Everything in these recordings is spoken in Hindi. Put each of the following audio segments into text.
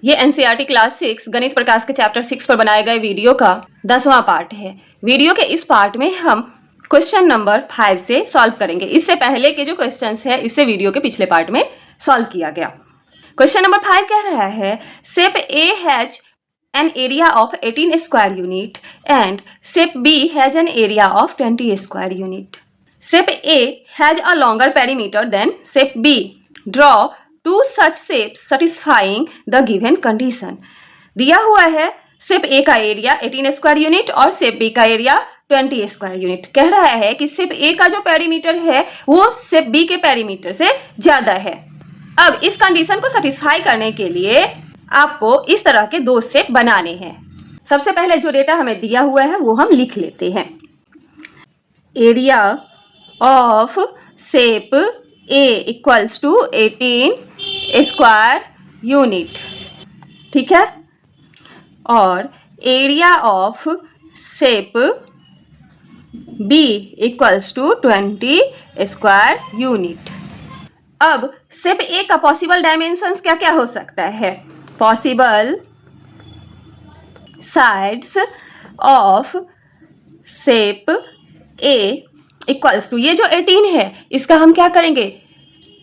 ये एनसीईआरटी क्लास 6 गणित प्रकाश के चैप्टर 6 पर बनाए गए वीडियो का 10वां पार्ट है। वीडियो के इस पार्ट में हम क्वेश्चन नंबर 5 से सॉल्व करेंगे। इससे पहले के जो क्वेश्चंस है इससे वीडियो के पिछले पार्ट में सॉल्व किया गया। क्वेश्चन नंबर 5 कह रहा है shape A has an area of 18 square unit and shape B has an area of 20 square unit. Shape A has a longer perimeter than shape B. Draw two such shapes satisfying the given condition. दिया हुआ है शेप A का एरिया 18 स्क्वायर यूनिट और शेप B का एरिया 20 स्क्वायर यूनिट। कह रहा है कि शेप A का जो पेरीमीटर है वो शेप B के पेरीमीटर से ज्यादा है। अब इस कंडीशन को सेटिस्फाई करने के लिए आपको इस तरह के दो शेप बनाने हैं। सबसे पहले जो डेटा हमें दिया हुआ है वो हम लिख लेते हैं। Area of shape A equals to 18 square unit, ठीक है, और area of shape B equals to 20 square unit. अब शेप ए का पॉसिबल डायमेंशंस क्या क्या हो सकता है? Possible sides of shape A equals to, ये जो 18 है इसका हम क्या करेंगे?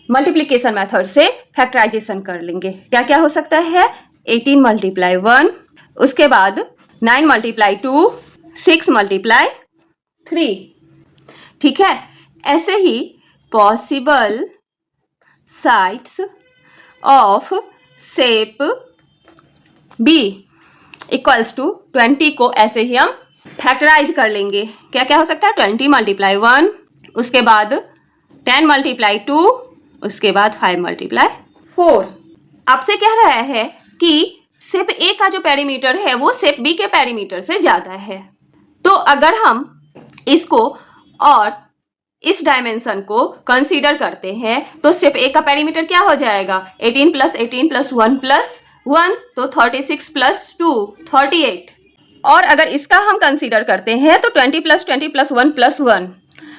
मल्टीप्लिकेशन मेथड से फैक्टराइजेशन कर लेंगे। क्या क्या हो सकता है? 18 मल्टीप्लाई 1, उसके बाद 9 मल्टीप्लाई 2, 6 मल्टीप्लाई 3, ठीक है। ऐसे ही possible sides of shape B equals to 20 को ऐसे ही हम फैक्टराइज कर लेंगे। क्या क्या हो सकता है? 20 मल्टीप्लाई 1, उसके बाद 10 मल्टीप्लाई 2, उसके बाद 5 मल्टीप्लाई 4। आपसे कह रहा है कि शेप ए का जो पेरीमीटर है वो शेप बी के पेरीमीटर से ज्यादा है। तो अगर हम इसको और इस डायमेंशन को कंसीडर करते हैं तो शेप ए का पेरीमीटर क्या हो जाएगा? 18 प्लस 18 प्लस 1 प्लस 1, तो 36 प्लस 2 38। और अगर इसका हम कंसीडर करते हैं तो 20 प्लस 20 प्लस 1 प्लस 1,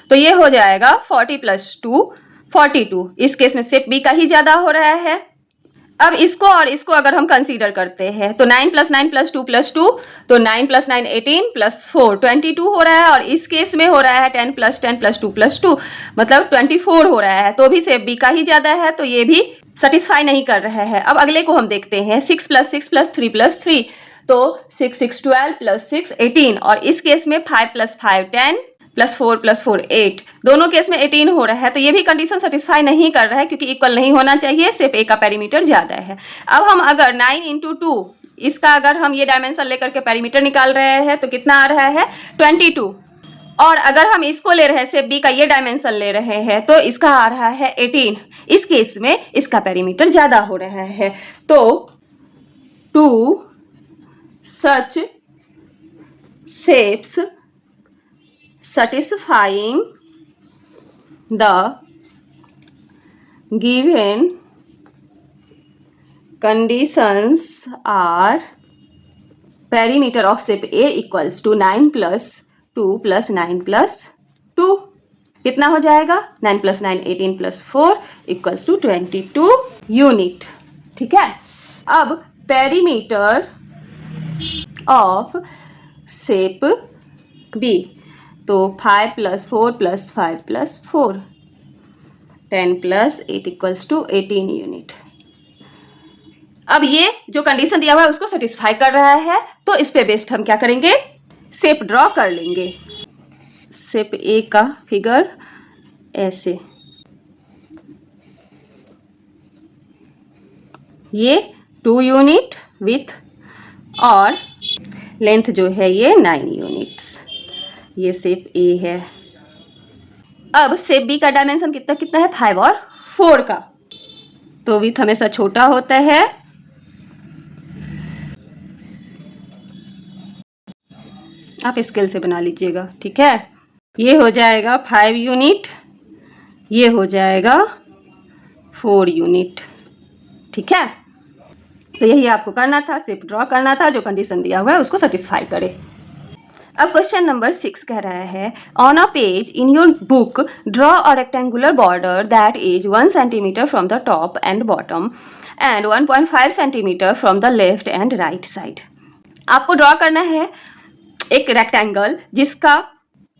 तो ये हो जाएगा 40 प्लस 2 42। इस केस में शेप बी का ही ज्यादा हो रहा है। अब इसको और इसको अगर हम कंसीडर करते हैं तो 9 प्लस 9 प्लस 2 प्लस 2, तो 9 प्लस 9 18 प्लस 4 22 हो रहा है, और इस केस में हो रहा है 10 प्लस 10 प्लस 2 प्लस 2 मतलब 24 हो रहा है। तो भी शेप बी का ही ज्यादा है, तो ये भी सेटिस्फाई नहीं कर रहा है। अब अगले को हम देखते हैं 6 प्लस 6 प्लस 3 प्लस 3, तो 6 6 12 प्लस 6 18, और इस केस में 5 प्लस 5 10 प्लस 4 प्लस 4 8, दोनों केस में 18 हो रहा है। तो ये भी कंडीशन सेटिस्फाई नहीं कर रहा है क्योंकि इक्वल नहीं होना चाहिए, शेप ए का पेरीमीटर ज्यादा है। अब हम अगर 9 इंटू 2 इसका अगर हम ये डायमेंशन लेकर के पेरीमीटर निकाल रहे हैं तो कितना आ रहा है? 22। और अगर हम इसको ले रहे हैं शेप बी का ये डायमेंशन ले रहे हैं तो इसका आ रहा है 18। इस केस में इसका पेरीमीटर ज्यादा हो रहा है। तो two such shapes satisfying the given conditions are perimeter of shape A equals to 9 plus 2 plus 9 plus 2। कितना हो जाएगा? 9 plus 9 18 plus 4 equals to 22 unit, ठीक है। अब पेरीमीटर ऑफ शेप B, तो 5 plus 4 plus 5 plus 4 10 plus 8 equals to 18 unit. अब ये जो कंडीशन दिया हुआ है उसको सेटिस्फाई कर रहा है, तो इस पे बेस्ड हम क्या करेंगे? शेप ड्रॉ कर लेंगे। शेप ए का फिगर ऐसे, ये 2 यूनिट विथ और लेंथ जो है ये 9 यूनिट्स। ये शेप ए है। अब शेप बी का डायमेंशन कितना कितना है? 5 और 4 का, तो विथ हमेशा छोटा होता है। आप स्केल से बना लीजिएगा, ठीक है। ये हो जाएगा 5 यूनिट, ये हो जाएगा 4 यूनिट, ठीक है। तो यही आपको करना था, शेप ड्रॉ करना था, जो कंडीशन दिया हुआ है उसको सेटिस्फाई करे। अब क्वेश्चन नंबर 6 कह रहा है on a page in your book draw a rectangular border that is 1 centimetre from the top and bottom and 1.5 centimetre from the left and right side. आपको ड्रॉ करना है एक रेक्टेंगल जिसका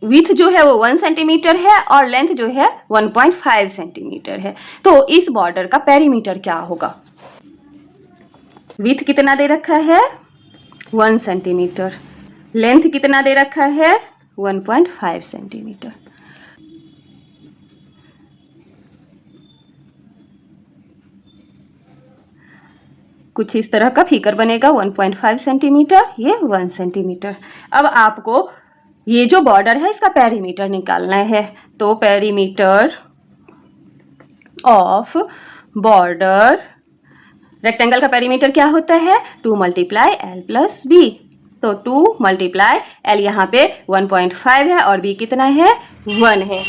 विथ जो है वो 1 सेंटीमीटर है और लेंथ जो है 1.5 सेंटीमीटर है। तो इस बॉर्डर का पेरीमीटर क्या होगा? विथ कितना दे रखा है? 1 सेंटीमीटर। लेंथ कितना दे रखा है? 1.5 सेंटीमीटर। कुछ इस तरह का फिगर बनेगा, 1.5 सेंटीमीटर, ये 1 सेंटीमीटर। अब आपको ये जो बॉर्डर है इसका पेरीमीटर निकालना है। तो पेरीमीटर ऑफ बॉर्डर, रेक्टेंगल का पेरीमीटर क्या होता है? 2 मल्टीप्लाई एल प्लस बी। तो 2 मल्टीप्लाई एल, यहाँ पे 1.5 है और बी कितना है? 1 है।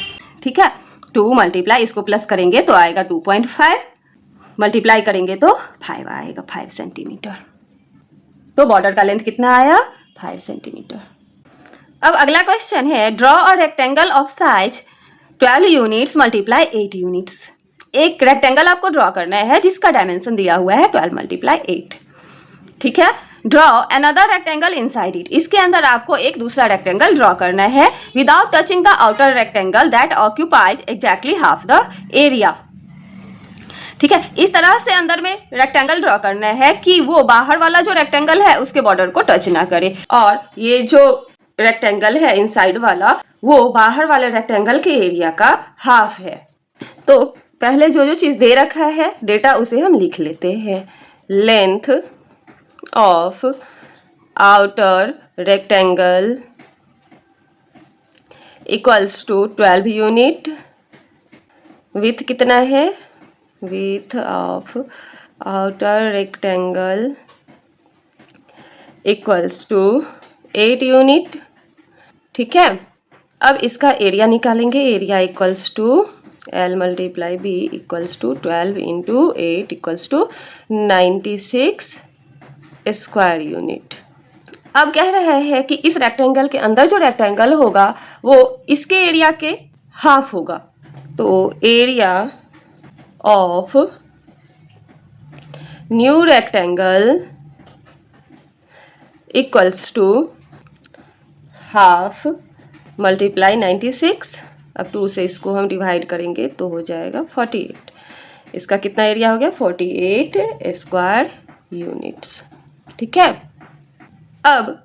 ठीक है, 2 मल्टीप्लाई, इसको प्लस करेंगे तो आएगा 2.5, मल्टीप्लाई करेंगे तो 5 आएगा, 5 सेंटीमीटर। तो बॉर्डर का लेंथ कितना आया? 5 सेंटीमीटर। अब अगला क्वेश्चन है, draw a rectangle of size 12 units multiply 8 units. एक रेक्टेंगल आपको ड्रॉ करना है जिसका डायमेंशन दिया हुआ है 12 मल्टीप्लाई 8। ठीक है, draw another rectangle inside it. इसके अंदर आपको एक दूसरा रेक्टेंगल ड्रॉ करना है without touching the outer rectangle that occupies exactly half the area. ठीक है, इस तरह से अंदर में रेक्टेंगल ड्रॉ करना है कि वो बाहर वाला जो रेक्टेंगल है उसके बॉर्डर को टच ना करे, और ये जो रेक्टेंगल है इनसाइड वाला वो बाहर वाले रेक्टेंगल के एरिया का हाफ है। तो पहले जो जो चीज दे रखा है डेटा उसे हम लिख लेते हैं। Length of outer rectangle equals to 12 unit. Width कितना है? Width of outer rectangle equals to 8 unit. ठीक है, अब इसका एरिया निकालेंगे। Area equals to L multiply B equals to 12 into 8 equals to 96 square unit. अब कह रहे हैं कि इस रेक्टेंगल के अंदर जो रेक्टेंगल होगा वो इसके एरिया के हाफ होगा। तो area of new rectangle equals to half multiply 96। अब 2 से इसको हम डिवाइड करेंगे तो हो जाएगा 48। इसका कितना एरिया हो गया? 48 स्क्वायर यूनिट्स। ठीक है, अब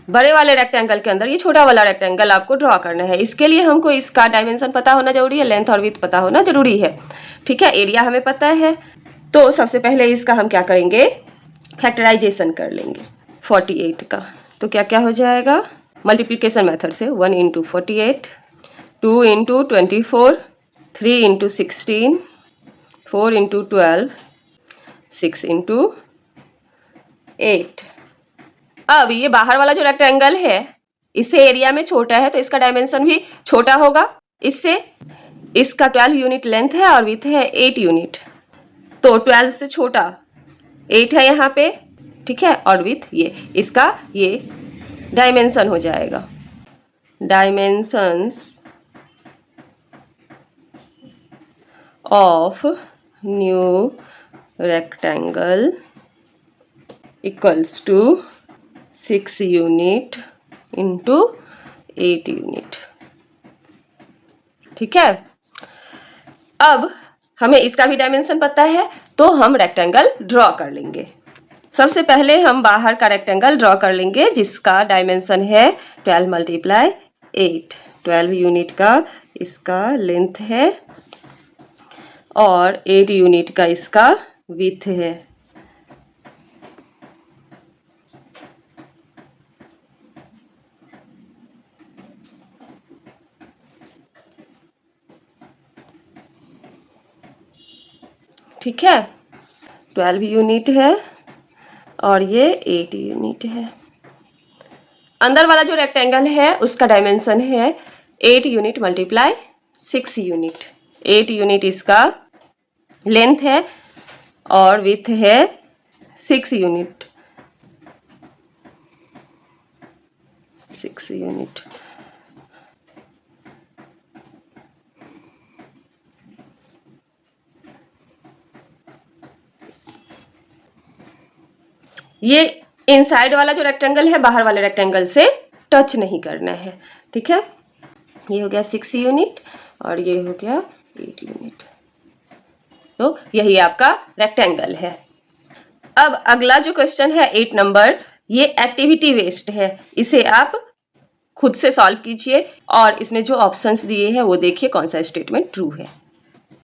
बड़े वाले रेक्टेंगल के अंदर ये छोटा वाला रेक्टेंगल आपको ड्रॉ करना है। इसके लिए हमको इसका डायमेंशन पता होना जरूरी है, लेंथ और विड्थ पता होना जरूरी है। ठीक है, एरिया हमें पता है, तो सबसे पहले इसका हम क्या करेंगे? फैक्टराइजेशन कर लेंगे 48 का। तो क्या क्या हो जाएगा? मल्टीप्लिकेशन मेथड से 1 into 48, 2 into 24, 3 into 16, 4 into 12, 6 into 8। अब ये बाहर वाला जो रेक्टेंगल है इससे एरिया में छोटा है तो इसका डायमेंशन भी छोटा होगा इससे। इसका 12 यूनिट लेंथ है और विड्थ है 8 यूनिट, तो 12 से छोटा 8 है यहाँ पे। ठीक है, और विड्थ ये इसका ये डायमेंशन हो जाएगा। Dimensions of new rectangle equals to 6 unit into 8 unit. ठीक है, अब हमें इसका भी डायमेंशन पता है तो हम रेक्टेंगल ड्रॉ कर लेंगे। सबसे पहले हम बाहर का रेक्टेंगल ड्रॉ कर लेंगे जिसका डायमेंशन है 12 मल्टीप्लाई 8। 12 यूनिट का इसका लेंथ है और 8 यूनिट का इसका विड्थ है। ठीक है, 12 यूनिट है और ये 8 यूनिट है। अंदर वाला जो रेक्टेंगल है उसका डायमेंशन है 8 यूनिट मल्टीप्लाई 6 यूनिट। 8 यूनिट इसका लेंथ है और विड्थ है 6 यूनिट। 6 यूनिट। ये इनसाइड वाला जो रेक्टेंगल है बाहर वाले रेक्टेंगल से टच नहीं करना है, ठीक है। ये हो गया 6 यूनिट और ये हो गया 8 यूनिट। तो यही आपका रेक्टेंगल है। अब अगला जो क्वेश्चन है 8 नंबर, ये एक्टिविटी वेस्ट है, इसे आप खुद से सॉल्व कीजिए और इसमें जो ऑप्शंस दिए हैं वो देखिए कौन सा स्टेटमेंट ट्रू है।